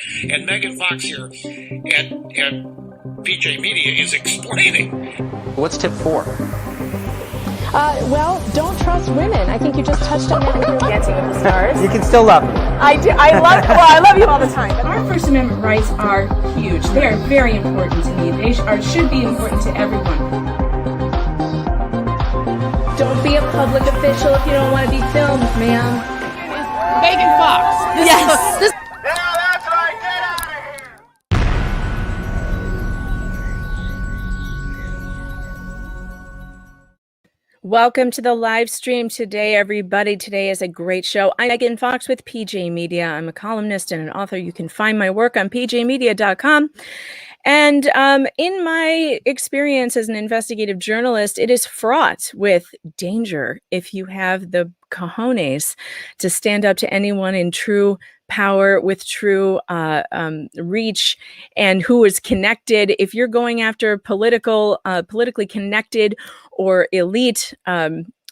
And Megan Fox here at PJ Media is explaining. What's tip 4? Well, don't trust women. I think you just touched on that with your Dancing with the Stars. You can still love me. I do. I love you all the time. But our First Amendment rights are huge. They are very important to me. They should be important to everyone. Don't be a public official if you don't want to be filmed, ma'am. Megan Fox. Yes. That's right. Get out of here. Welcome to the live stream today, everybody. Today is a great show. I'm Megan Fox with PJ Media. I'm a columnist and an author. You can find my work on pjmedia.com. And in my experience as an investigative journalist, it is fraught with danger if you have the cojones to stand up to anyone in true power with true reach and who is connected. If you're going after politically connected or elite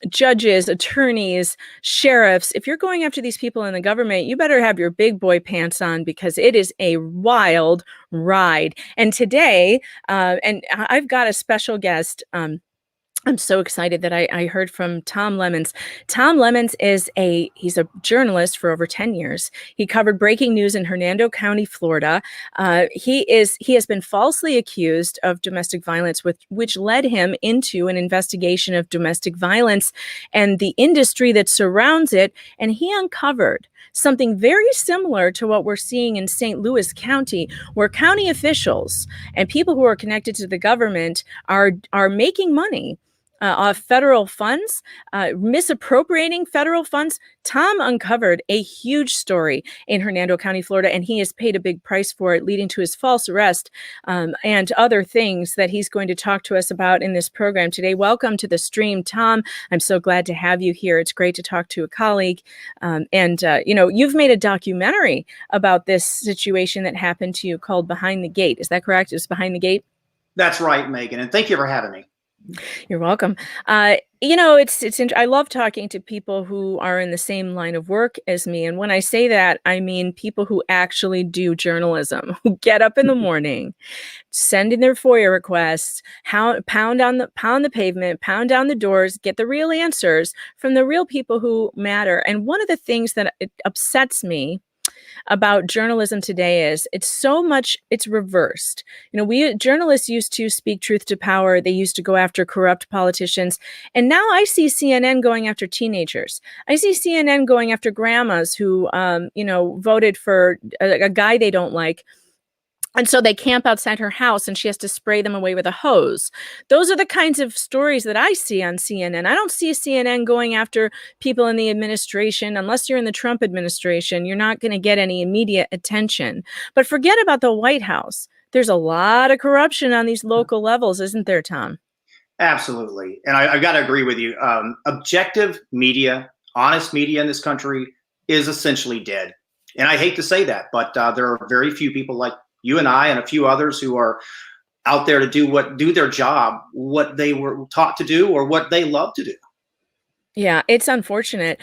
judges, attorneys, sheriffs, if you're going after these people in the government, you better have your big boy pants on because it is a wild ride. And today, and I've got a special guest. I'm so excited that I heard from Tom Lemons. Tom Lemons he's a journalist for over 10 years. He covered breaking news in Hernando County, Florida. He has been falsely accused of domestic violence, which led him into an investigation of domestic violence and the industry that surrounds it. And he uncovered something very similar to what we're seeing in St. Louis County, where county officials and people who are connected to the government are making money off federal funds, misappropriating federal funds. Tom uncovered a huge story in Hernando County, Florida, and he has paid a big price for it, leading to his false arrest and other things that he's going to talk to us about in this program today. Welcome to the stream, Tom. I'm so glad to have you here. It's great to talk to a colleague. You've made a documentary about this situation that happened to you called Behind the Gate. Is that correct? It's Behind the Gate? That's right, Megan. And thank you for having me. You're welcome. I love talking to people who are in the same line of work as me. And when I say that, I mean people who actually do journalism, who get up in the morning, send in their FOIA requests, pound the pavement, pound down the doors, get the real answers from the real people who matter. And one of the things that upsets me about journalism today is it's reversed. We journalists used to speak truth to power. They used to go after corrupt politicians. And now I see CNN going after teenagers. I see CNN going after grandmas who, voted for a guy they don't like. And so they camp outside her house and she has to spray them away with a hose. Those are the kinds of stories that I see on CNN. I don't see CNN going after people in the administration. Unless you're in the Trump administration, you're not going to get any immediate attention. But forget about the White House. There's a lot of corruption on these local levels, isn't there, Tom? Absolutely. And I've got to agree with you. Objective media, honest media in this country is essentially dead. And I hate to say that, but there are very few people like you and I and a few others who are out there to do their job, what they were taught to do or what they love to do. Yeah, it's unfortunate.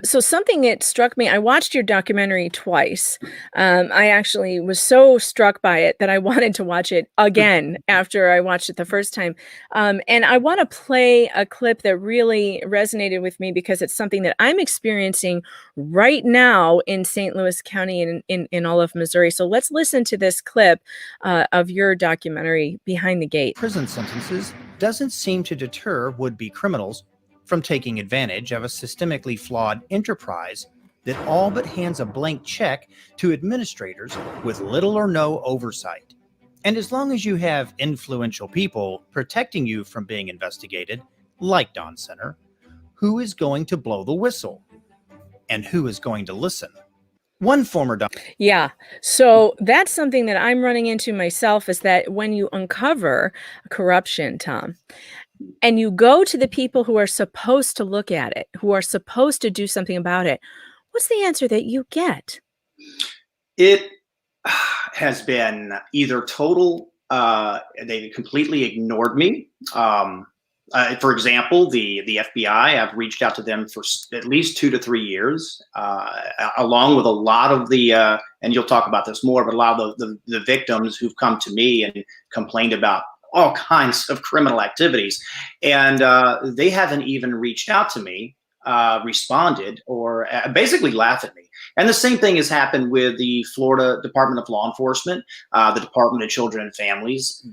So something that struck me, I watched your documentary twice. I actually was so struck by it that I wanted to watch it again after I watched it the first time. And I want to play a clip that really resonated with me because it's something that I'm experiencing right now in St. Louis County and in all of Missouri. So let's listen to this clip of your documentary, Behind the Gate. Prison sentences doesn't seem to deter would-be criminals from taking advantage of a systemically flawed enterprise that all but hands a blank check to administrators with little or no oversight. And as long as you have influential people protecting you from being investigated, like Don Center, who is going to blow the whistle? And who is going to listen? One former Yeah. So that's something that I'm running into myself, is that when you uncover corruption, Tom, and you go to the people who are supposed to look at it, who are supposed to do something about it, what's the answer that you get? It has been either total, they completely ignored me. For example, the FBI, I've reached out to them for at least 2 to 3 years, along with a lot of the, and you'll talk about this more, but a lot of the victims who've come to me and complained about all kinds of criminal activities. And they haven't even reached out to me, responded, or basically laugh at me. And the same thing has happened with the Florida Department of Law Enforcement, the Department of Children and Families,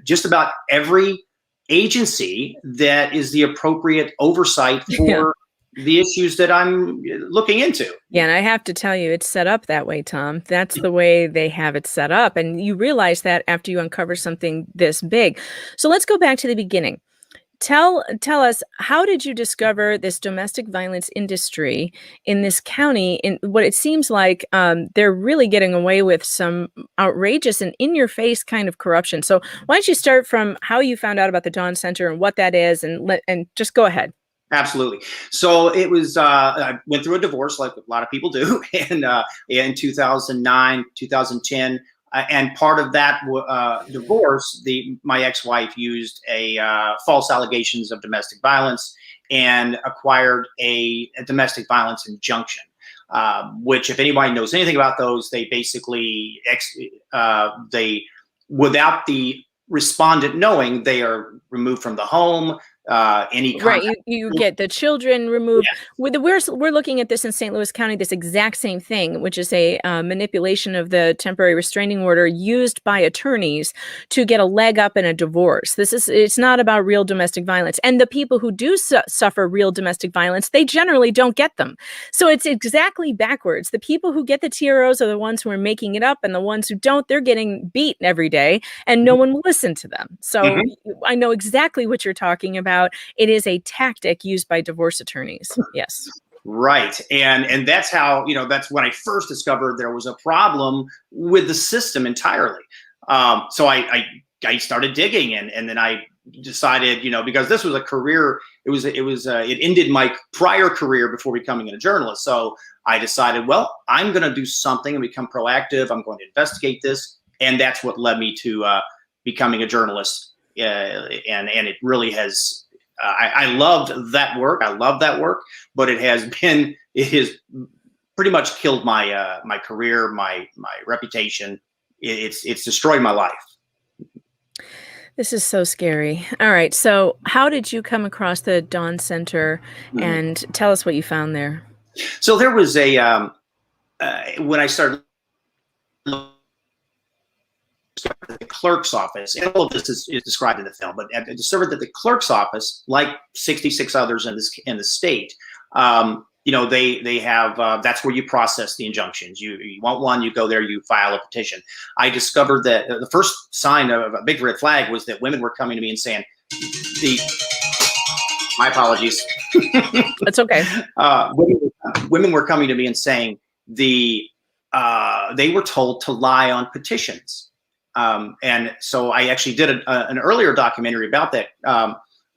just about every agency that is the appropriate oversight for the issues that I'm looking into. Yeah, and I have to tell you, it's set up that way, Tom. That's the way they have it set up. And you realize that after you uncover something this big. So let's go back to the beginning. Tell us, how did you discover this domestic violence industry in this county? In what it seems like they're really getting away with some outrageous and in-your-face kind of corruption. So why don't you start from how you found out about the Dawn Center and what that is, and just go ahead. Absolutely. So it was, I went through a divorce like a lot of people do, and in 2009, 2010. And part of that divorce, my ex-wife used false allegations of domestic violence and acquired a domestic violence injunction, which, if anybody knows anything about those, they basically without the respondent knowing, they are removed from the home. Any right, you get the children removed. Yeah. We're looking at this in St. Louis County, this exact same thing, which is a manipulation of the temporary restraining order used by attorneys to get a leg up in a divorce. It's not about real domestic violence, and the people who do suffer real domestic violence, they generally don't get them. So it's exactly backwards. The people who get the TROs are the ones who are making it up, and the ones who don't, they're getting beaten every day, and no one will listen to them. So I know exactly what you're talking about. It is a tactic used by divorce attorneys. Yes. Right. And that's how, that's when I first discovered there was a problem with the system entirely. So I started digging, and then I decided, because this was a career, it ended my prior career before becoming a journalist. So I decided, well, I'm going to do something and become proactive. I'm going to investigate this. And that's what led me to becoming a journalist. And it really has, I loved that work. I love that work, but it has pretty much killed my my career, my reputation. It's destroyed my life. This is so scary. All right. So how did you come across the Dawn Center, and tell us what you found there? So there was when I started the clerk's office, and all of this is described in the film, but I discovered that the clerk's office, like 66 others in the state, they have, that's where you process the injunctions. You want one, you go there, you file a petition. I discovered that the first sign of a big red flag was that women were coming to me and saying, my apologies. That's okay. Women were coming to me and saying they were told to lie on petitions. And so I actually did an earlier documentary about that,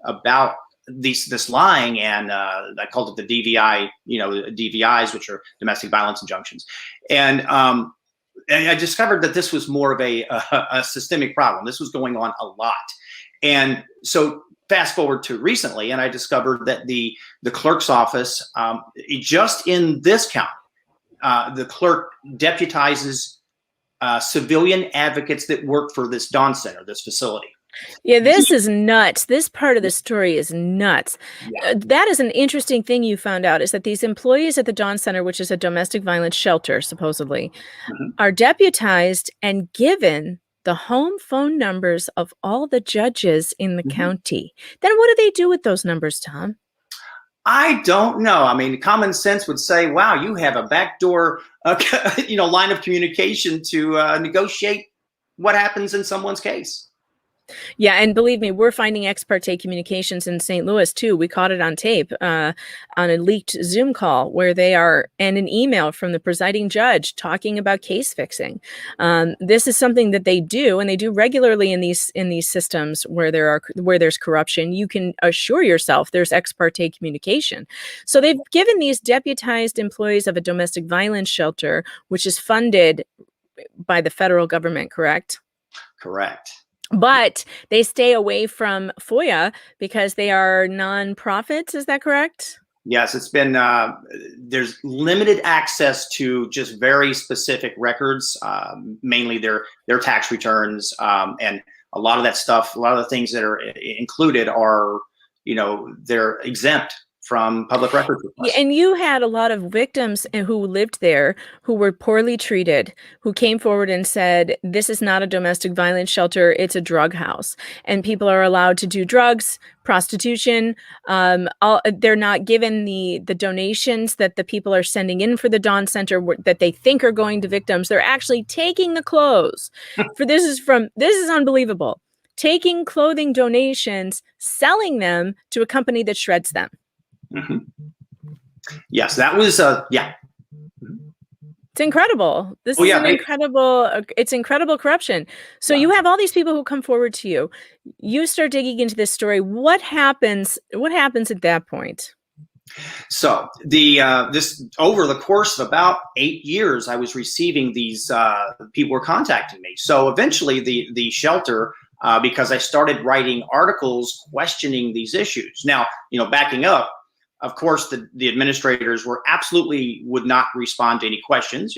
about this lying, and I called it the DVI, DVIs, which are domestic violence injunctions. And I discovered that this was more of a systemic problem. This was going on a lot. And so fast forward to recently, and I discovered that the clerk's office, just in this county, the clerk deputizes civilian advocates that work for this Dawn Center, this facility. Yeah, this is nuts. This part of the story is nuts. Yeah. That is an interesting thing you found out, is that these employees at the Dawn Center, which is a domestic violence shelter, supposedly, are deputized and given the home phone numbers of all the judges in the county. Then what do they do with those numbers, Tom? I don't know. I mean, common sense would say, wow, you have a backdoor, line of communication to negotiate what happens in someone's case. Yeah, and believe me, we're finding ex parte communications in St. Louis too. We caught it on tape on a leaked Zoom call where they are, and an email from the presiding judge talking about case fixing. This is something that they do, and they do regularly in these systems where there's corruption. You can assure yourself there's ex parte communication. So they've given these deputized employees of a domestic violence shelter, which is funded by the federal government, correct? Correct. but they stay away from FOIA because they are nonprofits. Is that correct? Yes, it's been, there's limited access to just very specific records, mainly their tax returns, and a lot of that stuff, a lot of the things that are included are, they're exempt from public records requests. And you had a lot of victims who lived there, who were poorly treated, who came forward and said, this is not a domestic violence shelter, it's a drug house. And people are allowed to do drugs, prostitution. They're not given the donations that the people are sending in for the Dawn Center that they think are going to victims. They're actually taking the clothes. This is unbelievable. Taking clothing donations, selling them to a company that shreds them. Mm-hmm. Yes, that was yeah. It's incredible. This is incredible. It's incredible corruption. So you have all these people who come forward to you. You start digging into this story. What happens? What happens at that point? So this over the course of about 8 years, I was receiving these people were contacting me. So eventually, the shelter. Because I started writing articles questioning these issues. Now, backing up, of course, the administrators would not respond to any questions.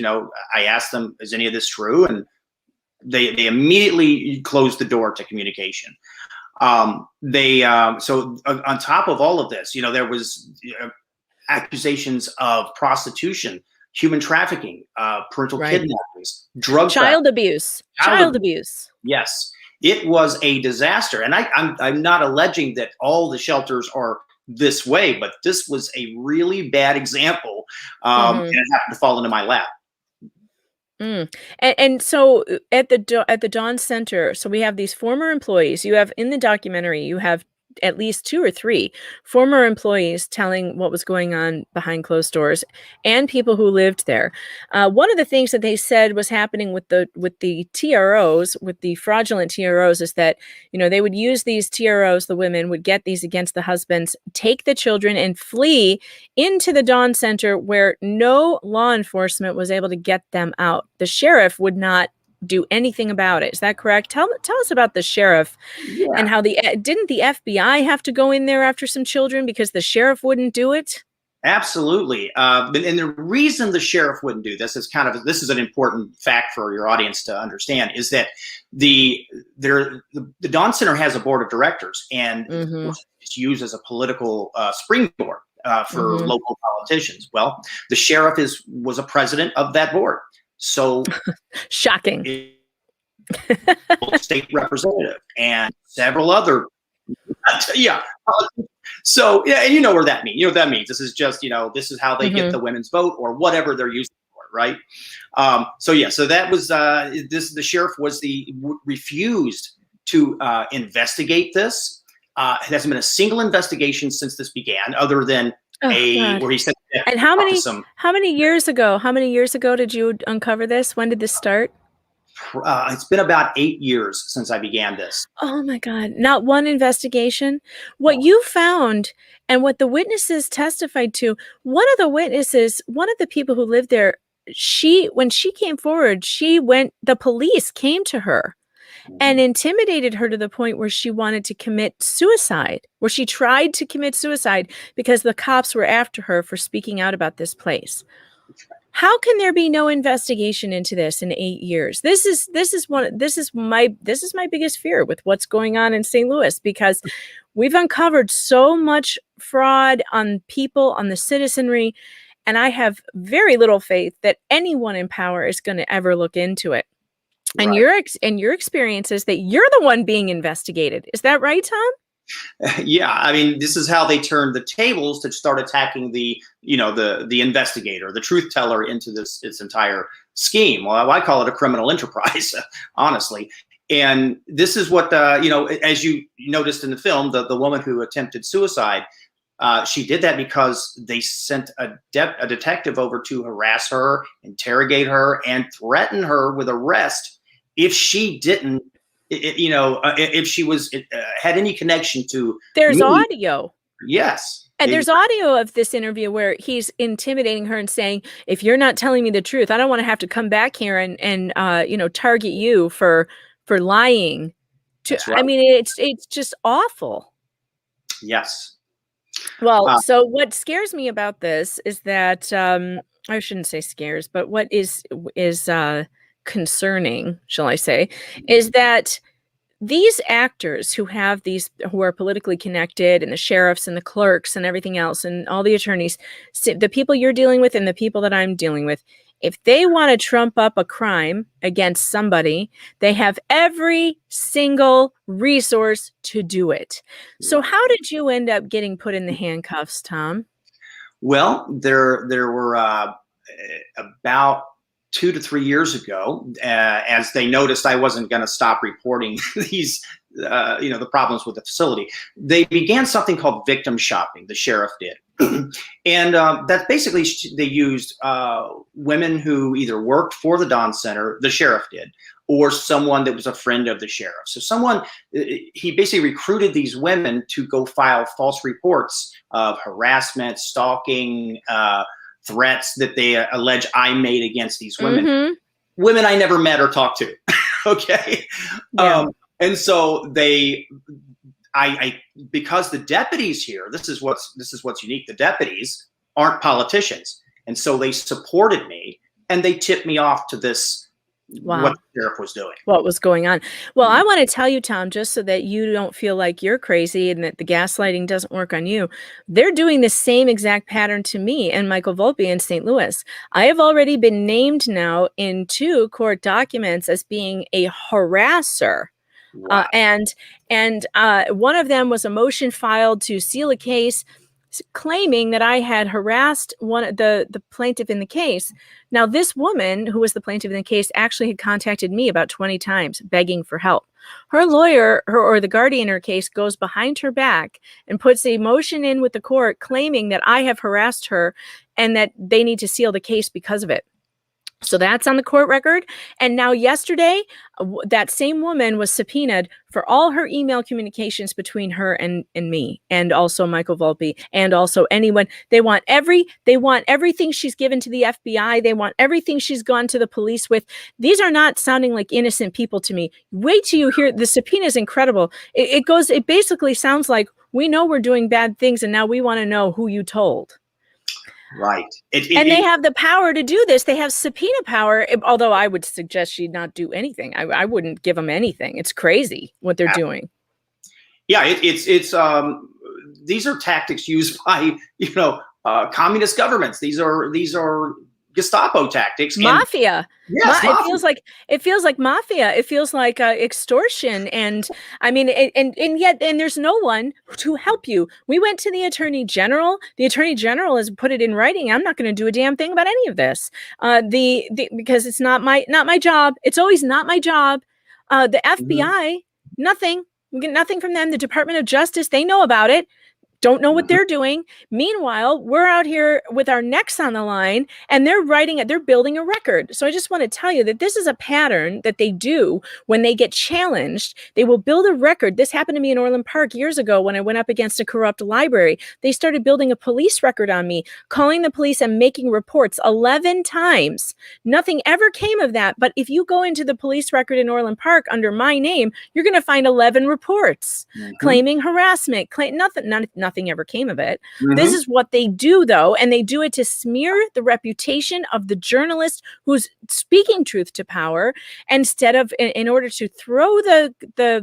I asked them, is any of this true? And they immediately closed the door to communication. So on top of all of this, there was accusations of prostitution, human trafficking, parental kidnappings, child abuse. Yes. It was a disaster. And I'm not alleging that all the shelters are this way, but this was a really bad example. And it happened to fall into my lap. And so at the Dawn Center, so we have these former employees. You have in the documentary, you have at least 2 or 3 former employees telling what was going on behind closed doors, and people who lived there. One of the things that they said was happening with the TROs, with the fraudulent TROs, is that they would use these TROs. The women would get these against the husbands, take the children, and flee into the Dawn Center, where no law enforcement was able to get them out. The sheriff would not do anything about it. Is that correct? Tell us about the sheriff and how didn't the FBI have to go in there after some children because the sheriff wouldn't do it? Absolutely. And the reason the sheriff wouldn't do this is this is an important fact for your audience to understand, is that the Dawn Center has a board of directors, and it's used as a political springboard for local politicians. Well, the sheriff was a president of that board. So shocking. State representative and several other. Yeah. So yeah, and you know where that means. What that means. This is just, this is how they get the women's vote or whatever they're using for it, right? So that was the sheriff refused to investigate this. It hasn't been a single investigation since this began, other than where he said. And how many years ago did you uncover this? When did this start? It's been about 8 years since I began this. Oh my God. Not one investigation. What you found and what the witnesses testified to, one of the people who lived there, when she came forward, the police came to her and intimidated her to the point where she wanted to commit suicide, where she tried to commit suicide because the cops were after her for speaking out about this place. How can there be no investigation into this in 8 years? This is my biggest fear with what's going on in St. Louis, because we've uncovered so much fraud on people, on the citizenry, and I have very little faith that anyone in power is going to ever look into it. And your experience is that you're the one being investigated. Is that right, Tom? Yeah, I mean, this is how they turned the tables to start attacking the investigator, the truth teller, into its entire scheme. Well, I call it a criminal enterprise, honestly. And this is what as you noticed in the film, the woman who attempted suicide, she did that because they sent a detective over to harass her, interrogate her, and threaten her with arrest if she didn't. If she had any connection to. There's audio. Yes. And there's audio of this interview where he's intimidating her and saying, if you're not telling me the truth, I don't want to have to come back here and target you for lying That's I right. mean, it's just awful. Yes. Well, so what scares me about this is that I shouldn't say scares, but what is concerning, shall I say, is that these actors who are politically connected, and the sheriffs and the clerks and everything else and all the attorneys, the people you're dealing with and the people that I'm dealing with, if they want to trump up a crime against somebody, they have every single resource to do it. So how did you end up getting put in the handcuffs, Tom? Well, there were about 2 to 3 years ago, as they noticed I wasn't going to stop reporting these, the problems with the facility, they began something called victim shopping. The sheriff did. And that basically they used women who either worked for the Don Center, the sheriff did, or someone that was a friend of the sheriff. So he basically recruited these women to go file false reports of harassment, stalking, threats that they allege I made against these women. Mm-hmm. Women I never met or talked to. Okay. Yeah. And so because the deputies here, this is what's unique. The deputies aren't politicians. And so they supported me and they tipped me off to this, Wow. what the sheriff was doing. What was going on. Well, I want to tell you, Tom, just so that you don't feel like you're crazy and that the gaslighting doesn't work on you, they're doing the same exact pattern to me and Michael Volpe in St. Louis. I have already been named now in 2 court documents as being a harasser. Wow. And one of them was a motion filed to seal a case claiming that I had harassed the plaintiff in the case. Now, this woman who was the plaintiff in the case actually had contacted me about 20 times begging for help. Her lawyer, or the guardian in her case, goes behind her back and puts a motion in with the court claiming that I have harassed her and that they need to seal the case because of it. So that's on the court record. And now yesterday, that same woman was subpoenaed for all her email communications between her and me, and also Michael Volpe, and also anyone. They want everything she's given to the FBI. They want everything she's gone to the police with. These are not sounding like innocent people to me. Wait till you hear the subpoena is incredible. It basically sounds like, we know we're doing bad things and now we want to know who you told. Right. And they have the power to do this. They have subpoena power, although I would suggest she not do anything. I wouldn't give them anything. It's crazy what they're doing. Yeah, it's these are tactics used by, communist governments. These are Gestapo tactics. Mafia. Yes, It feels like mafia. It feels like extortion. And I mean, and yet there's no one to help you. We went to the Attorney General. The Attorney General has put it in writing. I'm not going to do a damn thing about any of this. Because it's not my job. It's always not my job. The FBI, nothing. We get nothing from them. The Department of Justice, they know about it. Don't know what they're doing. Meanwhile, we're out here with our necks on the line and they're building a record. So I just want to tell you that this is a pattern that they do when they get challenged. They will build a record. This happened to me in Orland Park years ago when I went up against a corrupt library. They started building a police record on me, calling the police and making reports 11 times. Nothing ever came of that. But if you go into the police record in Orland Park under my name, you're going to find 11 reports claiming harassment, nothing ever came of it. This is what they do, though, and they do it to smear the reputation of the journalist who's speaking truth to power, instead of in order to throw the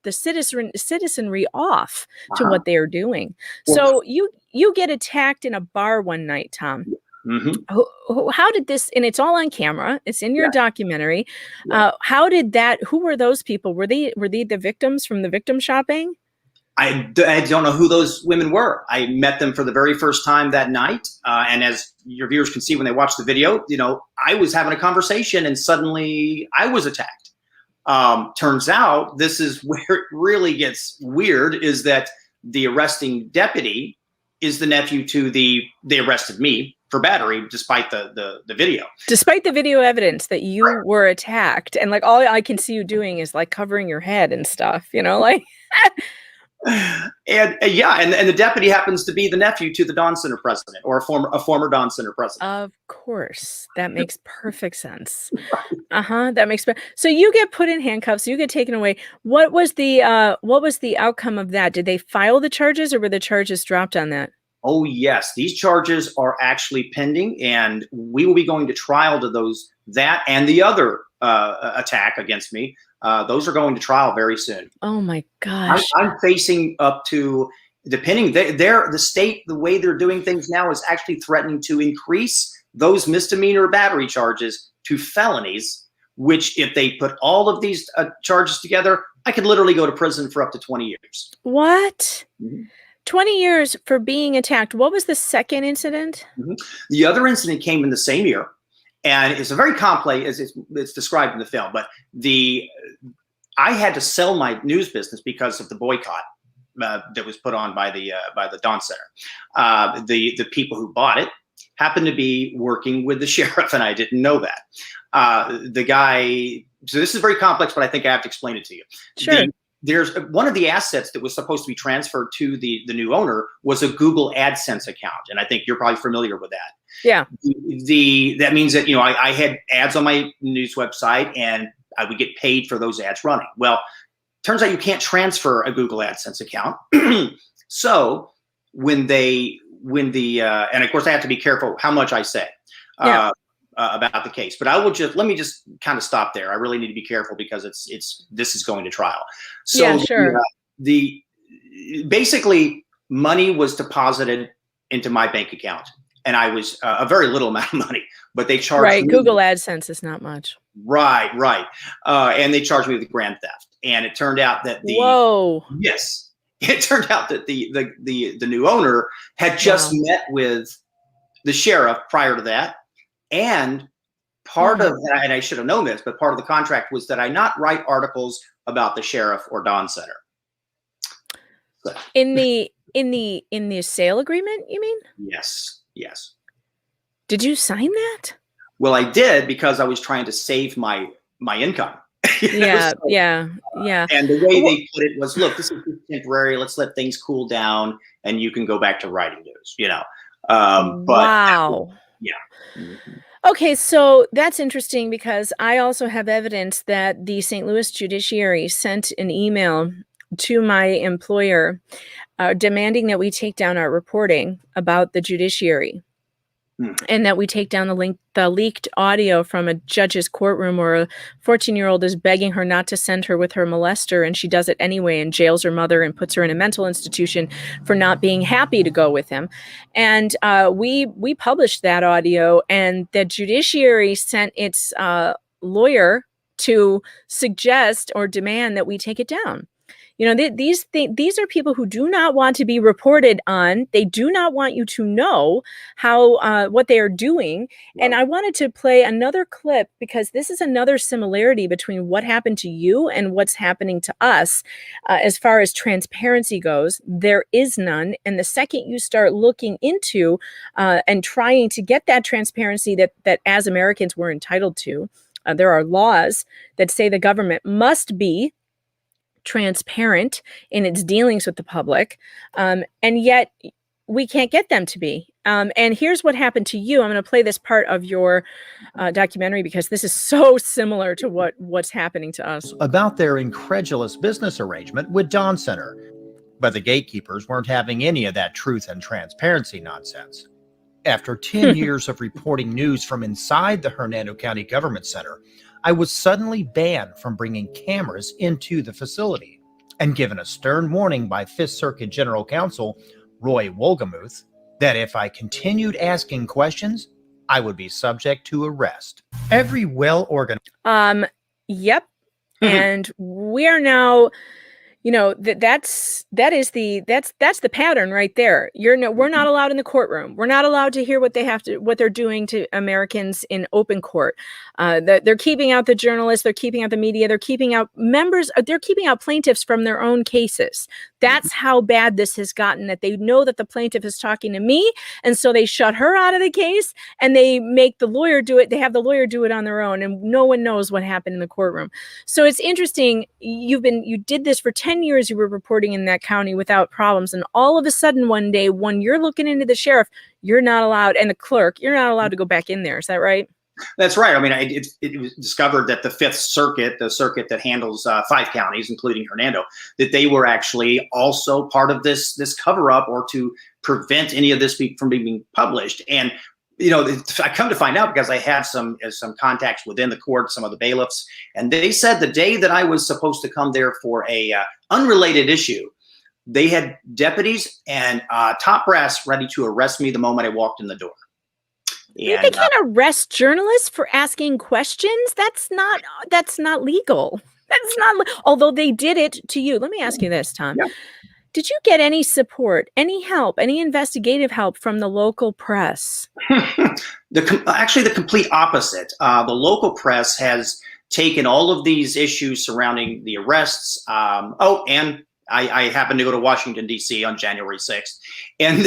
citizenry off to what they are doing. So you get attacked in a bar one night, Tom. How did this, and it's all on camera, it's in your documentary. How did that, who were those people? Were they the victims from the victim shopping? I don't know who those women were. I met them for the very first time that night. And as your viewers can see when they watch the video, I was having a conversation and suddenly I was attacked. Turns out this is where it really gets weird, is that the arresting deputy is the nephew to they arrested me for battery, despite the video. Despite the video evidence that you were attacked, and like all I can see you doing is like covering your head and stuff, like And the deputy happens to be the nephew to the Dawn Center president, or a former Dawn Center president. Of course, that makes perfect sense. That makes so you get put in handcuffs, you get taken away. What was the outcome of that? Did they file the charges, or were the charges dropped on that? Oh yes, these charges are actually pending, and we will be going to trial to that and the other attack against me. Those are going to trial very soon. Oh my gosh! I'm facing up to, depending, the state, the way they're doing things now is actually threatening to increase those misdemeanor battery charges to felonies, which if they put all of these charges together, I could literally go to prison for up to 20 years. What? Mm-hmm. 20 years for being attacked. What was the second incident? Mm-hmm. The other incident came in the same year, and it's a very complex, as it's described in the film, but I had to sell my news business because of the boycott that was put on by the Dawn Center. The people who bought it happened to be working with the sheriff, and I didn't know that. The guy, so this is very complex, but I think I have to explain it to you. Sure. There's one of the assets that was supposed to be transferred to the new owner was a Google AdSense account, and I think you're probably familiar with that. Yeah. That means that I had ads on my news website, and I would get paid for those ads running. Well, turns out you can't transfer a Google AdSense account. So and of course I have to be careful how much I say. About the case, but let me just kind of stop there. I really need to be careful because this is going to trial. So yeah, sure. Basically money was deposited into my bank account, and I was a very little amount of money, but they charged me. Google AdSense is not much. Right. And they charged me with grand theft. And it turned out that yes, it turned out that the new owner had just met with the sheriff prior to that. And part of, and I should have known this, but part of the contract was that I not write articles about the sheriff or Dawn Center. So. In the sale agreement, you mean? Yes. Did you sign that? Well, I did, because I was trying to save my income. Yeah. And the way they put it was, look, this is temporary. Let's let things cool down, and you can go back to writing news. Wow. Yeah. Mm-hmm. Okay, so that's interesting, because I also have evidence that the St. Louis judiciary sent an email to my employer demanding that we take down our reporting about the judiciary. And that we take down the leaked audio from a judge's courtroom where a 14-year-old is begging her not to send her with her molester, and she does it anyway and jails her mother and puts her in a mental institution for not being happy to go with him. And we published that audio, and the judiciary sent its lawyer to suggest or demand that we take it down. These are people who do not want to be reported on. They do not want you to know what they are doing. Wow. And I wanted to play another clip, because this is another similarity between what happened to you and what's happening to us. As far as transparency goes, there is none. And the second you start looking into and trying to get that transparency that as Americans we're entitled to, there are laws that say the government must be transparent in its dealings with the public, and yet we can't get them to be. And here's what happened to you. I'm going to play this part of your documentary, because this is so similar to what's happening to us. About their incredulous business arrangement with Dawn Center. But the gatekeepers weren't having any of that truth and transparency nonsense. After 10 years of reporting news from inside the Hernando County Government Center, I was suddenly banned from bringing cameras into the facility, and given a stern warning by Fifth Circuit General Counsel Roy Wolgamuth that if I continued asking questions, I would be subject to arrest. Every well-organized... Yep. And we are now... that's the pattern right there. We're not allowed in the courtroom. We're not allowed to hear what they're doing to Americans in open court. They're keeping out the journalists. They're keeping out the media. They're keeping out plaintiffs from their own cases. That's how bad this has gotten, that they know that the plaintiff is talking to me. And so they shut her out of the case and they make the lawyer do it. They have the lawyer do it on their own, and no one knows what happened in the courtroom. So it's interesting. You did this for 10 years. You were reporting in that county without problems. And all of a sudden one day when you're looking into the sheriff, you're not allowed, and the clerk, you're not allowed to go back in there. Is that right? That's right. I mean, it was discovered that the Fifth Circuit, the circuit that handles 5 counties, including Hernando, that they were actually also part of this cover up, or to prevent any of this from being published. And I come to find out because I had some contacts within the court, some of the bailiffs, and they said the day that I was supposed to come there for a unrelated issue, they had deputies and top brass ready to arrest me the moment I walked in the door. They can't arrest journalists for asking questions. That's not legal. That's not. Although they did it to you. Let me ask you this, Tom. Yeah. Did you get any support, any help, any investigative help from the local press? Actually, the complete opposite. The local press has taken all of these issues surrounding the arrests. And I happened to go to Washington, D.C. on January 6th, and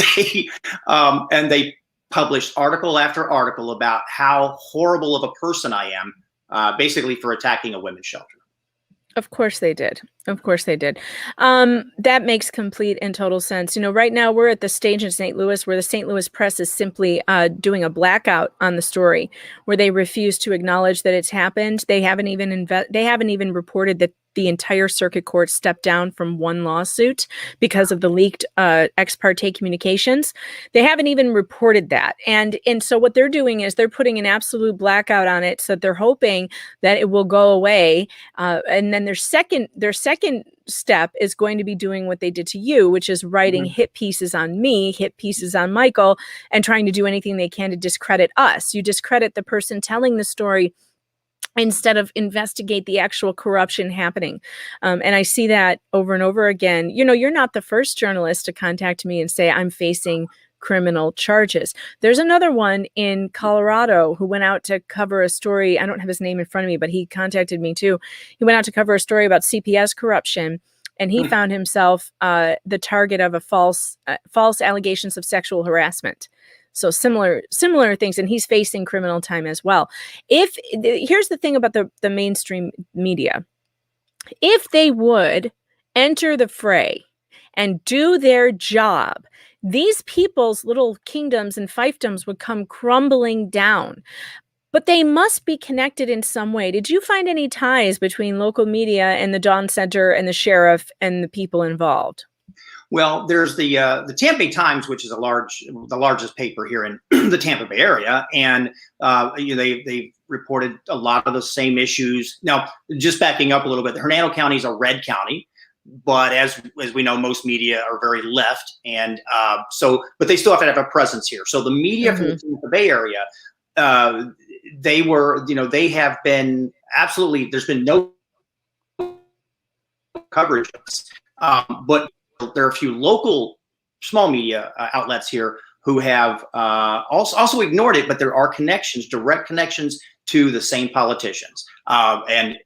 they published article after article about how horrible of a person I am, basically for attacking a women's shelter. Of course they did. Of course they did. That makes complete and total sense. Right now we're at the stage in St. Louis where the St. Louis press is simply doing a blackout on the story, where they refuse to acknowledge that it's happened. They haven't even reported that the entire circuit court stepped down from one lawsuit because of the leaked ex parte communications. They haven't even reported that. And so what they're doing is they're putting an absolute blackout on it. So they're hoping that it will go away. And then their second step is going to be doing what they did to you, which is writing hit pieces on me, hit pieces on Michael, and trying to do anything they can to discredit us. You discredit the person telling the story instead of investigate the actual corruption happening. And I see that over and over again. You're not the first journalist to contact me and say, I'm facing criminal charges. There's another one in Colorado who went out to cover a story. I don't have his name in front of me, but he contacted me too. He went out to cover a story about CPS corruption, and he found himself the target of a false allegations of sexual harassment. So similar things, and he's facing criminal time as well. Here's the thing about the mainstream media. If they would enter the fray and do their job, these people's little kingdoms and fiefdoms would come crumbling down. But they must be connected in some way. Did you find any ties between local media and the Dawn Center and the sheriff and the people involved? Well, there's the Tampa Bay Times, which is the largest paper here in the Tampa Bay area, and they reported a lot of the same issues. Now, just backing up a little bit, Hernando County is a red county, but as we know, most media are very left, and but they still have to have a presence here. So the media from the Tampa Bay area, they have been absolutely. There's been no coverage of this, but there are a few local small media outlets here who have also ignored it, but there are direct connections to the same politicians. And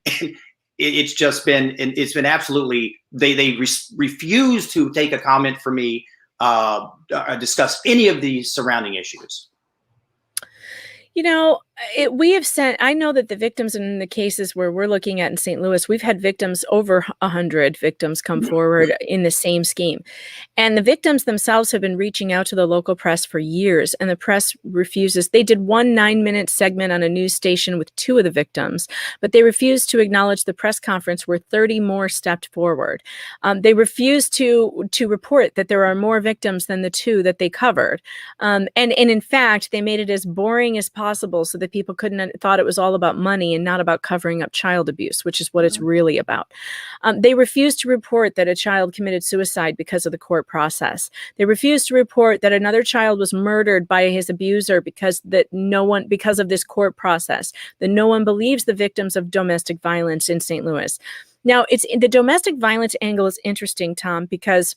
it's been absolutely, they refuse to take a comment from me, discuss any of these surrounding issues. I know that the victims in the cases where we're looking at in St. Louis, we've had victims, over 100 victims come forward in the same scheme. And the victims themselves have been reaching out to the local press for years, and the press refuses. They did one 9-minute segment on a news station with 2 of the victims, but they refused to acknowledge the press conference where 30 more stepped forward. They refused to report that there are more victims than the 2 that they covered. And in fact, they made it as boring as possible so that people thought it was all about money and not about covering up child abuse, which is what it's really about. They refused to report that a child committed suicide because of the court process. They refused to report that another child was murdered by his abuser because of this court process, that no one believes the victims of domestic violence in St. Louis. Now, the domestic violence angle is interesting, Tom, because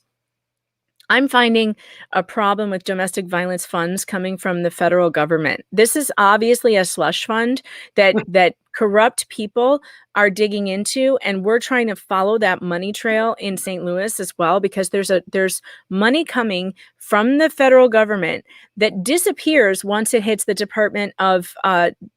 I'm finding a problem with domestic violence funds coming from the federal government. This is obviously a slush fund that corrupt people are digging into, and we're trying to follow that money trail in St. Louis as well, because there's money coming from the federal government that disappears once it hits the Department of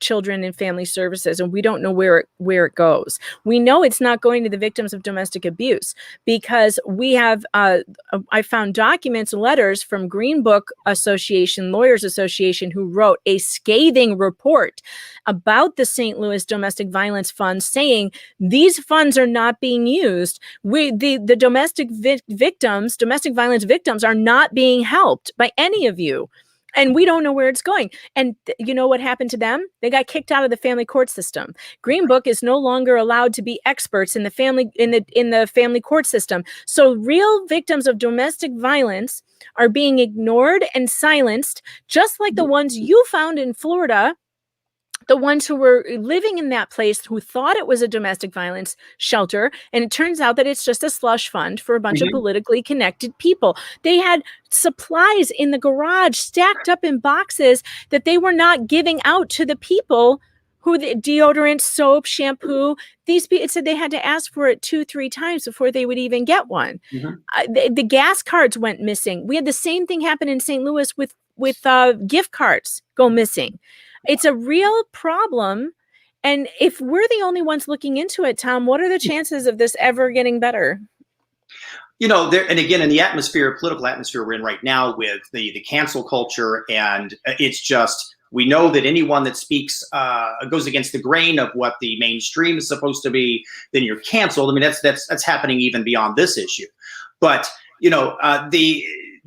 Children and Family Services, and we don't know where it goes. We know it's not going to the victims of domestic abuse, because we have I found documents and letters from Green Book Association, Lawyers Association, who wrote a scathing report about the St. Louis Domestic Violence Fund, saying these funds are not being used. The domestic violence victims are not being helped by any of you. And we don't know where it's going. And you know what happened to them? They got kicked out of the family court system. Green Book is no longer allowed to be experts in the family court system. So real victims of domestic violence are being ignored and silenced, just like the ones you found in Florida. The ones who were living in that place, who thought it was a domestic violence shelter, and it turns out that it's just a slush fund for a bunch of politically connected people. They had supplies in the garage stacked up in boxes that they were not giving out to the people who, the deodorant, soap, shampoo. It said they had to ask for it 2-3 times before they would even get one. The gas cards went missing. We had the same thing happen in St. Louis with gift cards go missing. It's a real problem. And if we're the only ones looking into it, Tom, what are the chances of this ever getting better? And again, in the political atmosphere we're in right now with the cancel culture, and it's just, we know that anyone that speaks goes against the grain of what the mainstream is supposed to be, then you're canceled. I mean, that's happening even beyond this issue. But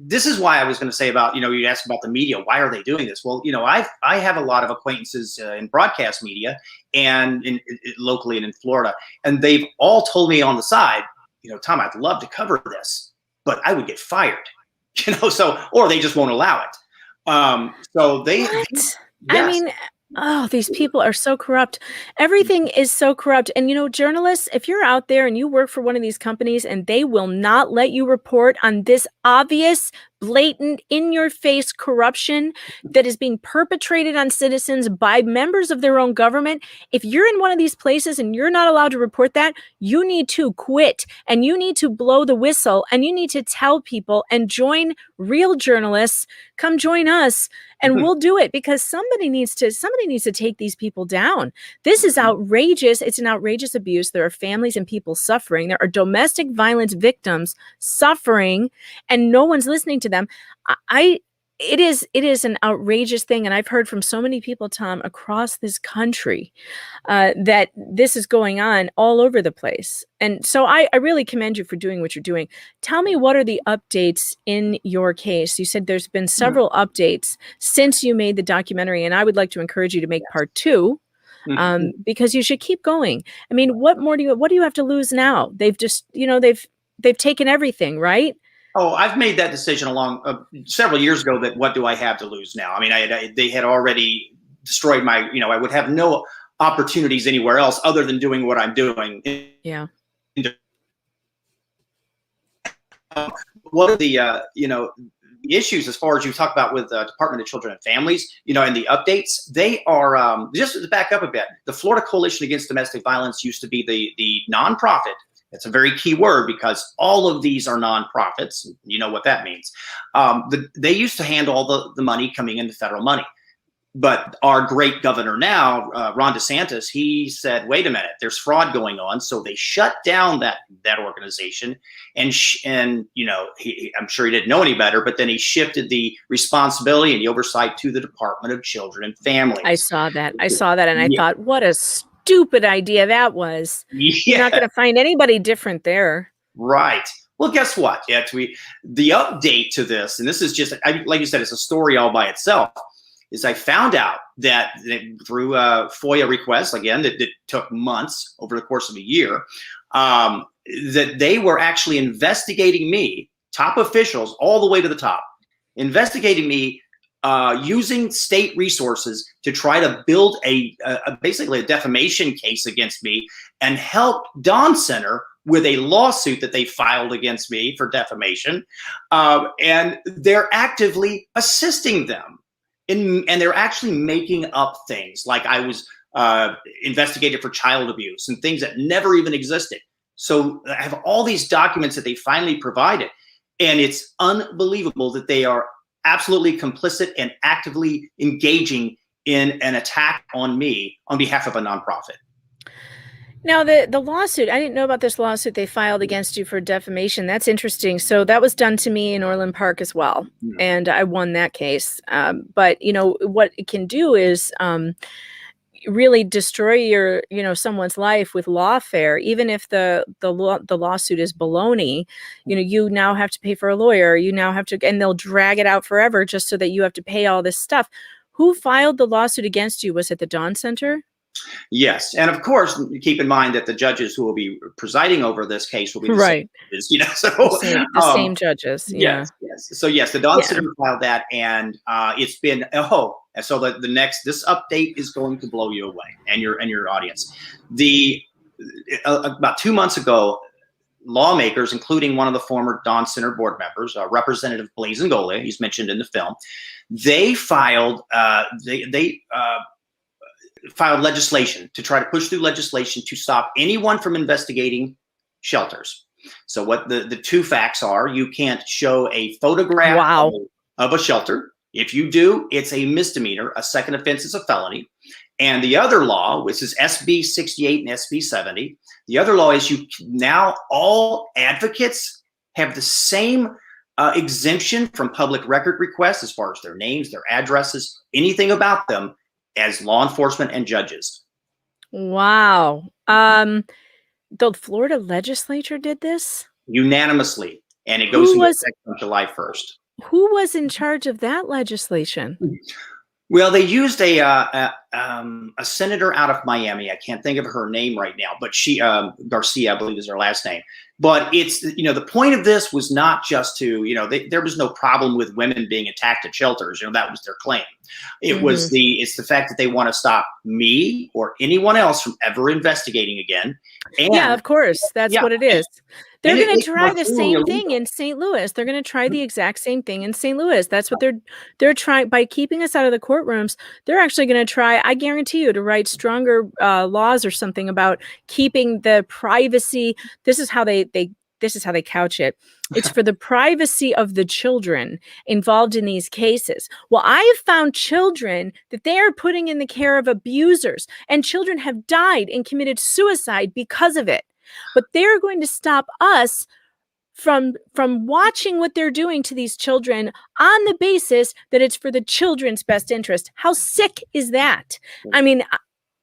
this is why I was going to say about, you asked about the media. Why are they doing this? Well, I have a lot of acquaintances in broadcast media and locally and in Florida, and they've all told me on the side, Tom, I'd love to cover this, but I would get fired, or they just won't allow it. So they, yes. I mean, these people are so corrupt. Everything is so corrupt. And, journalists, if you're out there and you work for one of these companies and they will not let you report on this obvious, blatant, in-your-face corruption that is being perpetrated on citizens by members of their own government, if you're in one of these places and you're not allowed to report that, you need to quit, and you need to blow the whistle, and you need to tell people and join real journalists. Come join us, and we'll do it, because somebody needs to take these people down. This is outrageous. It's an outrageous abuse. There are families and people suffering. There are domestic violence victims suffering, and no one's listening to them. It is an outrageous thing. And I've heard from so many people, Tom, across this country, that this is going on all over the place. And so I really commend you for doing what you're doing. Tell me, what are the updates in your case? You said there's been several updates since you made the documentary, and I would like to encourage you to make part 2. Because you should keep going. I mean, what do you have to lose now? They've just, they've taken everything, right? Oh, I've made that decision along several years ago, that what do I have to lose now? I mean, they had already destroyed my, I would have no opportunities anywhere else other than doing what I'm doing. Yeah. One of the, issues, as far as you talk about with the Department of Children and Families, and the updates, they are, just to back up a bit, the Florida Coalition Against Domestic Violence used to be the nonprofit. It's a very key word, because all of these are nonprofits. You know what that means. They used to handle all the money coming in, the federal money. But our great governor now, Ron DeSantis, he said, wait a minute, there's fraud going on. So they shut down that organization. And I'm sure he didn't know any better, but then he shifted the responsibility and the oversight to the Department of Children and Families. I saw that. And I thought, what a stupid idea that was. Yeah. You're not going to find anybody different there. Right. Well, guess what? The update to this, and this is just, like you said, it's a story all by itself, is I found out that through a FOIA request, again, that took months over the course of a year, that they were actually investigating me, top officials all the way to the top, investigating me using state resources to try to build basically a defamation case against me, and help Dawn Center with a lawsuit that they filed against me for defamation. And they're actively assisting them. And they're actually making up things like I was investigated for child abuse and things that never even existed. So I have all these documents that they finally provided, and it's unbelievable that they are absolutely complicit and actively engaging in an attack on me on behalf of a nonprofit. Now, the lawsuit, I didn't know about this lawsuit they filed against you for defamation. That's interesting. So that was done to me in Orland Park as well. And I won that case. But, you know, what it can do is really destroy your, you know, someone's life with lawfare. Even if the lawsuit is baloney, you know, you now have to pay for a lawyer. You now have to, and they'll drag it out forever just so that you have to pay all this stuff. Who filed the lawsuit against you? Was it the Dawn Center? Yes, and of course, keep in mind that the judges who will be presiding over this case will be the same judges, you know. So the same judges. Yeah. Yes. So yes, the Dawn Center filed that, and it's been so this update is going to blow you away and your audience. About 2 months ago, lawmakers, including one of the former Dawn Center board members, Representative Blaise Ngolle, he's mentioned in the film, they filed filed legislation to try to push through legislation to stop anyone from investigating shelters. So what the two facts are: you can't show a photograph of a shelter. If you do, it's a misdemeanor. A second offense is a felony. And the other law, which is SB 68 and SB 70, the other law is now all advocates have the same exemption from public record requests as far as their names, their addresses, anything about them, as law enforcement and judges. Wow. The Florida legislature did this? Unanimously. And it goes into effect on July 1st. Who was in charge of that legislation? Well, they used a senator out of Miami. I can't think of her name right now, but she, Garcia, I believe is her last name. But it's, you know, the point of this was not just to, you know, there was no problem with women being attacked at shelters. You know, that was their claim. It was it's the fact that they want to stop me or anyone else from ever investigating again. And, yeah, of course. That's what it is. They're going to try the same thing in St. Louis. They're going to try the exact same thing in St. Louis. That's what they're trying. By keeping us out of the courtrooms, they're actually going to try, I guarantee you, to write stronger laws or something about keeping the privacy. This is how they couch it. It's for the privacy of the children involved in these cases. Well, I have found children that they are putting in the care of abusers, and children have died and committed suicide because of it. But they're going to stop us from watching what they're doing to these children on the basis that it's for the children's best interest. How sick is that? I mean,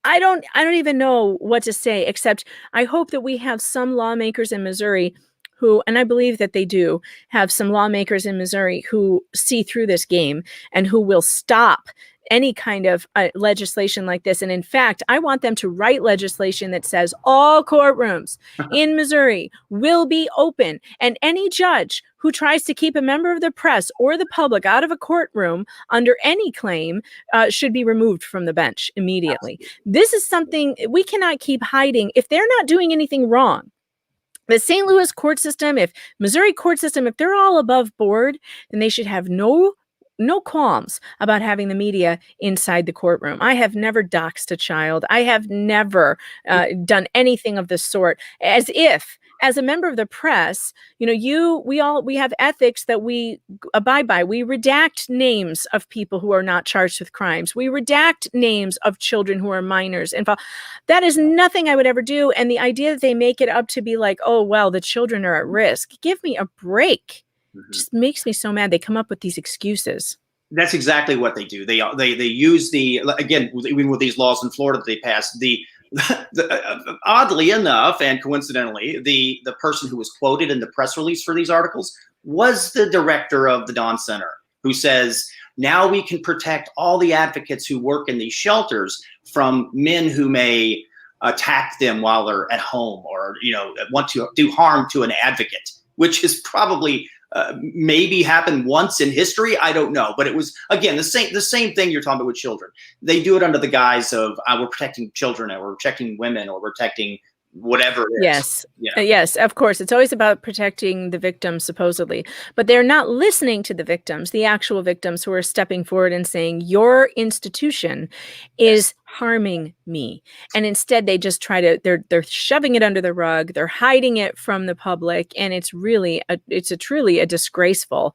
I don't even know what to say, except I hope that we have some lawmakers in Missouri who, and I believe that they do have some lawmakers in Missouri who see through this game and who will stop any kind of legislation like this. And in fact, I want them to write legislation that says all courtrooms in Missouri will be open, and any judge who tries to keep a member of the press or the public out of a courtroom under any claim should be removed from the bench immediately. This is something we cannot keep hiding. If they're not doing anything wrong, the St. Louis court system, if Missouri court system, if they're all above board, then they should have no qualms about having the media inside the courtroom. I have never doxed a child. I have never done anything of the sort. As a member of the press, you know, we have ethics that we abide by. We redact names of people who are not charged with crimes. We redact names of children who are minors involved. That is nothing I would ever do. And the idea that they make it up to be like, oh, well, the children are at risk. Give me a break. Just makes me so mad. They come up with these excuses. That's exactly what they do. They use again, even with these laws in Florida that they passed, oddly enough and coincidentally, the person who was quoted in the press release for these articles was the director of the Dawn Center, who says, now we can protect all the advocates who work in these shelters from men who may attack them while they're at home or, you know, want to do harm to an advocate, which is probably maybe happened once in history. I don't know, but it was, again, the same thing you're talking about with children. They do it under the guise of we're protecting children, or we're protecting women, or we're protecting whatever it is. Yes. Yeah. Yes, of course. It's always about protecting the victims, supposedly. But they're not listening to the victims, the actual victims who are stepping forward and saying, your institution is harming me. And instead they just try to, they're shoving it under the rug, they're hiding it from the public, and it's really truly a disgraceful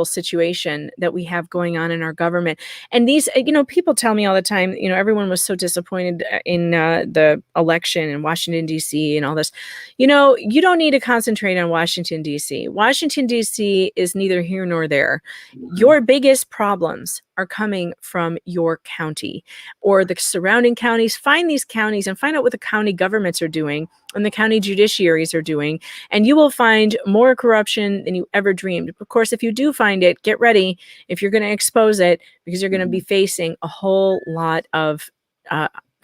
situation that we have going on in our government. And these, people tell me all the time, everyone was so disappointed in the election in Washington DC and all this. You don't need to concentrate on Washington DC. Washington DC is neither here nor there. Your biggest problems are coming from your county or the surrounding counties. Find these counties and find out what the county governments are doing and the county judiciaries are doing, and you will find more corruption than you ever dreamed. Of course, if you do find it, get ready if you're going to expose it, because you're going to be facing a whole lot of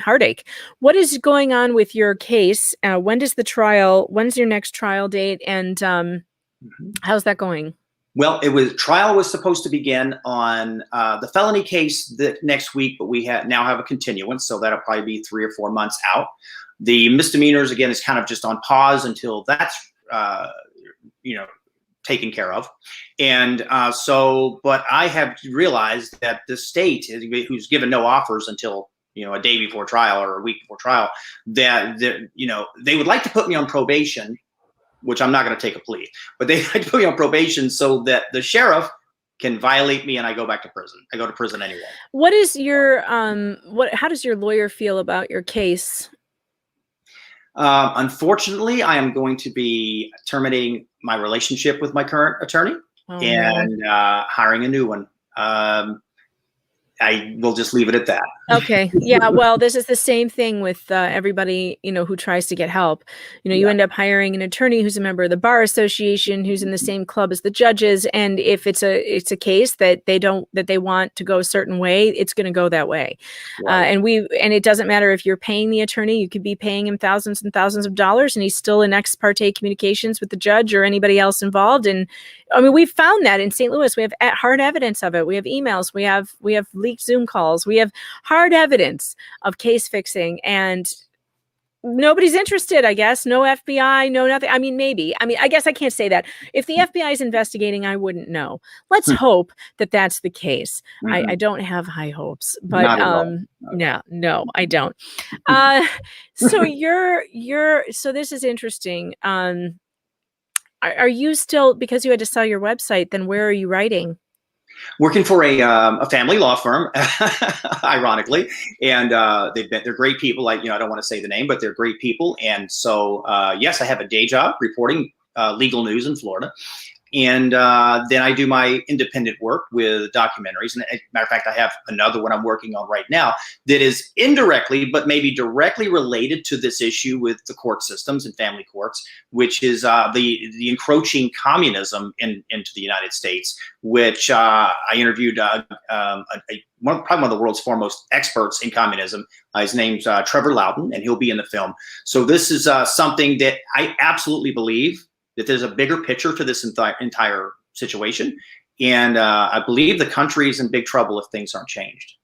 heartache. What is going on with your case? When's your next trial date? And how's that going? Well, trial was supposed to begin on the felony case next week, but we now have a continuance, so that'll probably be 3 or 4 months out. The misdemeanors, again, is kind of just on pause until that's taken care of. And but I have realized that the state, who's given no offers until a day before trial or a week before trial, that they would like to put me on probation, which I'm not going to take a plea, but they like to put me on probation so that the sheriff can violate me and I go back to prison. I go to prison anyway. What is your how does your lawyer feel about your case? Unfortunately, I am going to be terminating my relationship with my current attorney and hiring a new one. I will just leave it at that. Okay. Yeah. Well, this is the same thing with everybody, who tries to get help. You end up hiring an attorney who's a member of the bar association, who's in the same club as the judges. And if it's a case that they want to go a certain way, it's going to go that way. Right. And it doesn't matter if you're paying the attorney, you could be paying him thousands and thousands of dollars, and he's still in ex parte communications with the judge or anybody else involved. And we've found that in St. Louis. We have hard evidence of it. We have emails. We have leaked Zoom calls. We have hard evidence of case fixing, and nobody's interested, I guess. No FBI, no nothing. Maybe. I guess I can't say that. If the FBI is investigating, I wouldn't know. Let's hope that that's the case. Mm-hmm. I don't have high hopes, but no, I don't. So this is interesting. Are you still, because you had to sell your website, then where are you writing? Working for a family law firm, ironically, and they're great people. I don't want to say the name, but they're great people. And so, yes, I have a day job reporting legal news in Florida, and then I do my independent work with documentaries. And as a matter of fact, I have another one I'm working on right now that is indirectly, but maybe directly related to this issue with the court systems and family courts, which is the encroaching communism into the United States, which I interviewed probably one of the world's foremost experts in communism. His name's Trevor Loudon, and he'll be in the film. So this is something that I absolutely believe that there's a bigger picture to this entire situation. And I believe the country is in big trouble if things aren't changed.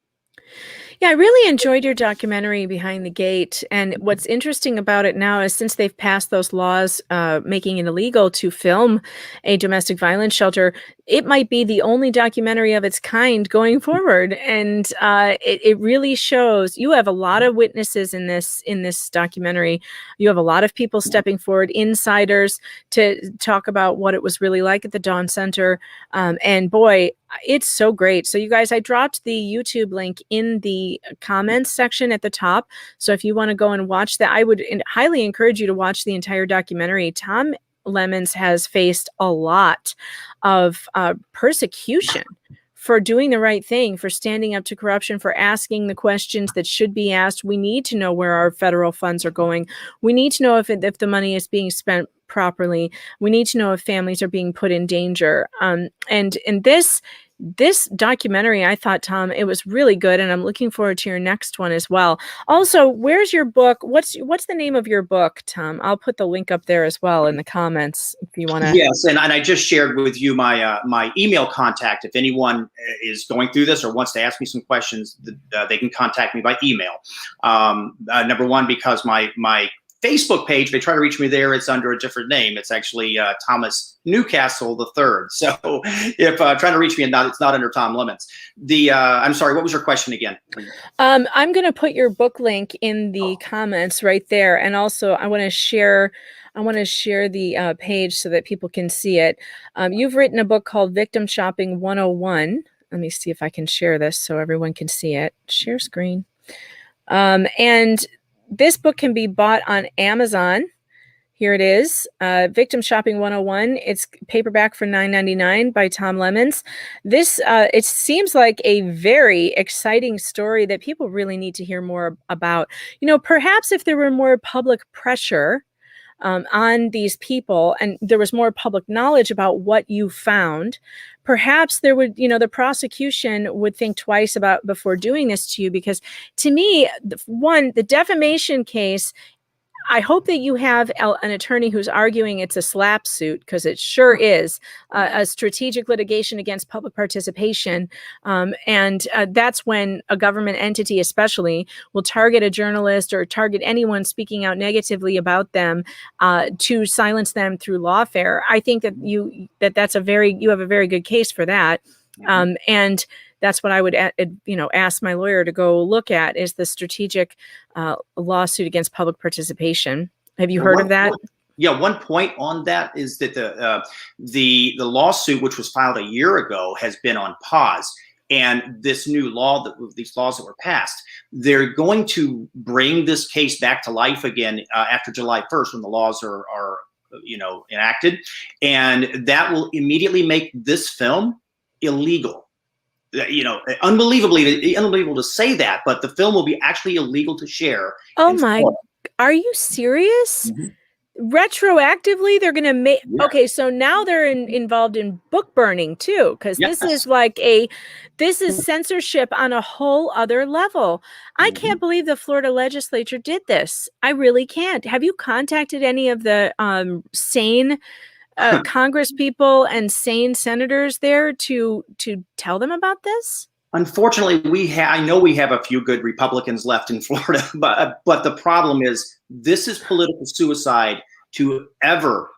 Yeah, I really enjoyed your documentary, Behind the Gate. And what's interesting about it now is, since they've passed those laws making it illegal to film a domestic violence shelter, it might be the only documentary of its kind going forward. And it really shows you have a lot of witnesses in this documentary. You have a lot of people stepping forward, insiders, to talk about what it was really like at the Dawn Center. And boy, it's so great. So you guys, I dropped the YouTube link in the comments section at the top. So if you want to go and watch that, I would highly encourage you to watch the entire documentary. Tom Lemons has faced a lot of persecution for doing the right thing, for standing up to corruption, for asking the questions that should be asked. We need to know where our federal funds are going. We need to know if the money is being spent properly. We need to know if families are being put in danger. And this documentary, I thought, Tom, it was really good, and I'm looking forward to your next one as well. Also, where's your book? What's the name of your book, Tom? I'll put the link up there as well in the comments if you want to. Yes, and I just shared with you my email contact. If anyone is going through this or wants to ask me some questions, they can contact me by email. Number one, because my Facebook page, they try to reach me there. It's under a different name. It's actually Thomas Newcastle III. So if trying to reach me, it's not under Tom Lemons. I'm sorry, what was your question again? I'm going to put your book link in the comments right there. And also I want to share the page so that people can see it. You've written a book called Victim Shopping 101. Let me see if I can share this so everyone can see it. Share screen. And this book can be bought on Amazon. Here it is, Victim Shopping 101. It's paperback for $9.99 by Tom Lemons. This, it seems like a very exciting story that people really need to hear more about. Perhaps if there were more public pressure on these people and there was more public knowledge about what you found, perhaps there would, the prosecution would think twice before doing this to you. Because to me, the defamation case, I hope that you have an attorney who's arguing it's a slap suit, because it sure is a strategic litigation against public participation. And that's when a government entity especially will target a journalist or target anyone speaking out negatively about them to silence them through lawfare. I think that you have a very good case for that. And that's what I would, ask my lawyer to go look at, is the strategic lawsuit against public participation. Have you heard of that? Yeah, one point on that is that the lawsuit, which was filed a year ago, has been on pause. And this new law, these laws that were passed, they're going to bring this case back to life again after July 1st, when the laws are enacted, and that will immediately make this film illegal. Unbelievable to say that, but the film will be actually illegal to share. Oh my, are you serious? Mm-hmm. Retroactively, they're going to make, okay, so now they're involved in book burning too, because this is censorship on a whole other level. I can't believe the Florida legislature did this. I really can't. Have you contacted any of the sane Congress people and sane senators there to tell them about this? Unfortunately, I know we have a few good Republicans left in Florida, but the problem is this is political suicide to ever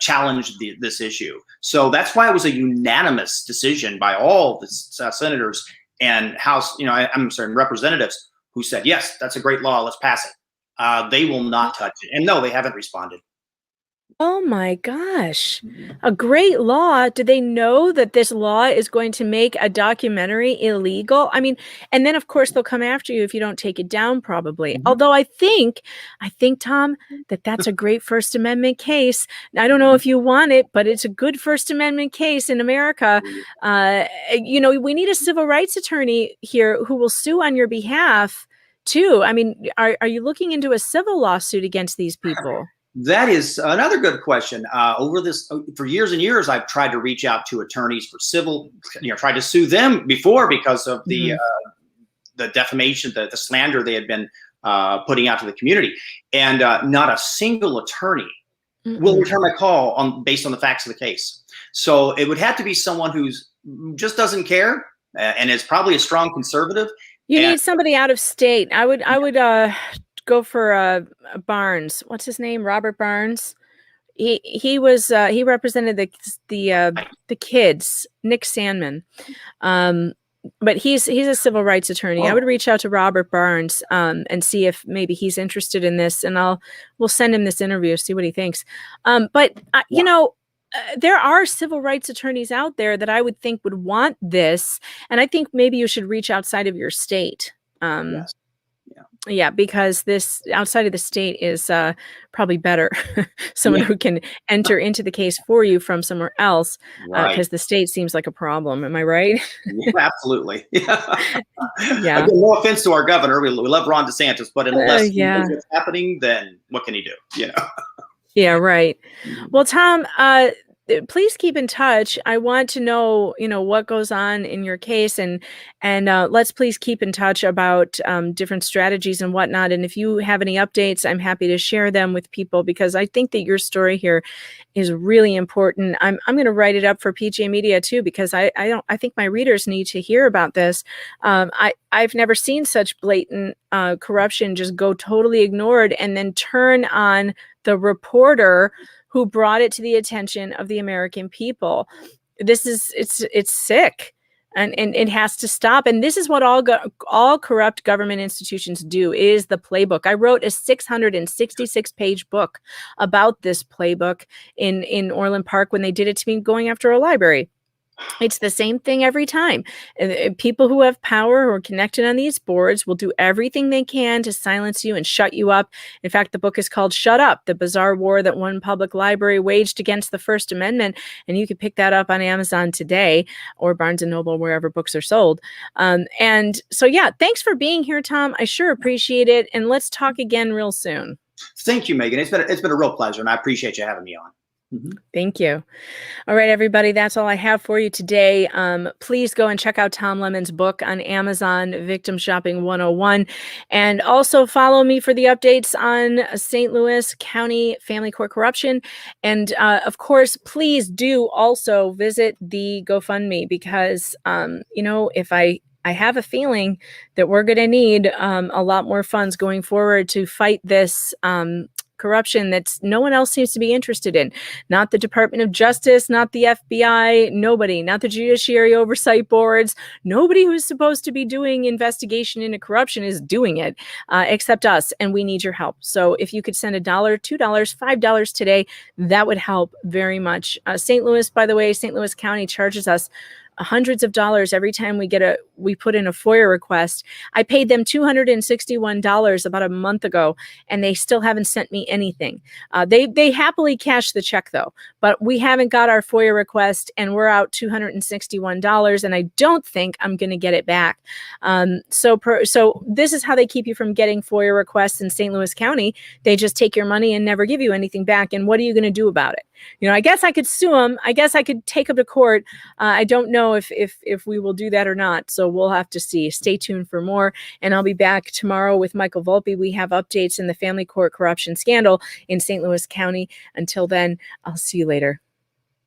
challenge this issue. So that's why it was a unanimous decision by all the senators and House, representatives who said, yes, that's a great law, let's pass it. They will not touch it. And no, they haven't responded. Oh my gosh, a great law. Do they know that this law is going to make a documentary illegal? I mean, and then of course they'll come after you if you don't take it down, probably. Although I think, Tom, that's a great First Amendment case. I don't know if you want it, but it's a good First Amendment case in America. We need a civil rights attorney here who will sue on your behalf too. I mean, are you looking into a civil lawsuit against these people? That is another good question. For years and years, I've tried to reach out to attorneys for civil, tried to sue them before because of the defamation, the slander they had been putting out to the community. And not a single attorney will return my call based on the facts of the case. So it would have to be someone who's just doesn't care and is probably a strong conservative. You need somebody out of state. I would go for Barnes. What's his name? Robert Barnes. He represented the kids. Nick Sandman. But he's a civil rights attorney. I would reach out to Robert Barnes and see if maybe he's interested in this, and we'll send him this interview, see what he thinks. There are civil rights attorneys out there that I would think would want this, and I think maybe you should reach outside of your state. Yes. Yeah, because this outside of the state is probably better. Someone who can enter into the case for you from somewhere else, because the state seems like a problem. Am I right? Yeah, absolutely. Yeah. Yeah. Again, no offense to our governor. We love Ron DeSantis, but unless he knows what's happening, then what can he do? Yeah, right. Well, Tom, please keep in touch. I want to know, what goes on in your case, and let's please keep in touch about different strategies and whatnot. And if you have any updates, I'm happy to share them with people, because I think that your story here is really important. I'm going to write it up for PJ Media too, because I think my readers need to hear about this. I've never seen such blatant corruption just go totally ignored and then turn on the reporter who brought it to the attention of the American people. It's sick, and it has to stop. And this is what all corrupt government institutions do, is the playbook. I wrote a 666-page book about this playbook in Orland Park when they did it to me going after a library. It's the same thing every time. People who have power, who are connected on these boards, will do everything they can to silence you and shut you up. In fact, the book is called Shut Up: The Bizarre War That One Public Library Waged Against the First Amendment. And you can pick that up on Amazon today, or Barnes & Noble, wherever books are sold. And so, yeah, thanks for being here, Tom. I sure appreciate it. And let's talk again real soon. Thank you, Megan. It's been a real pleasure, and I appreciate you having me on. Thank you. All right, everybody, that's all I have for you today. Please go and check out Tom Lemon's book on Amazon, Victim Shopping 101. And also follow me for the updates on St. Louis County Family Court corruption. And of course, please do also visit the GoFundMe, because, if I have a feeling that we're going to need a lot more funds going forward to fight this corruption that no one else seems to be interested in. Not the Department of Justice, not the FBI, nobody, not the Judiciary Oversight Boards. Nobody who's supposed to be doing investigation into corruption is doing it, except us, and we need your help. So if you could send $1, $2, $5 today, that would help very much. St. Louis, by the way, St. Louis County charges us hundreds of dollars every time we put in a FOIA request. I paid them $261 about a month ago, and they still haven't sent me anything. They happily cashed the check though, but we haven't got our FOIA request, and we're out $261, and I don't think I'm going to get it back. So this is how they keep you from getting FOIA requests in St. Louis County. They just take your money and never give you anything back. And what are you going to do about it? I guess I could sue them. I guess I could take them to court. I don't know if we will do that or not. So we'll have to see. Stay tuned for more. And I'll be back tomorrow with Michael Volpe. We have updates in the family court corruption scandal in St. Louis County. Until then, I'll see you later.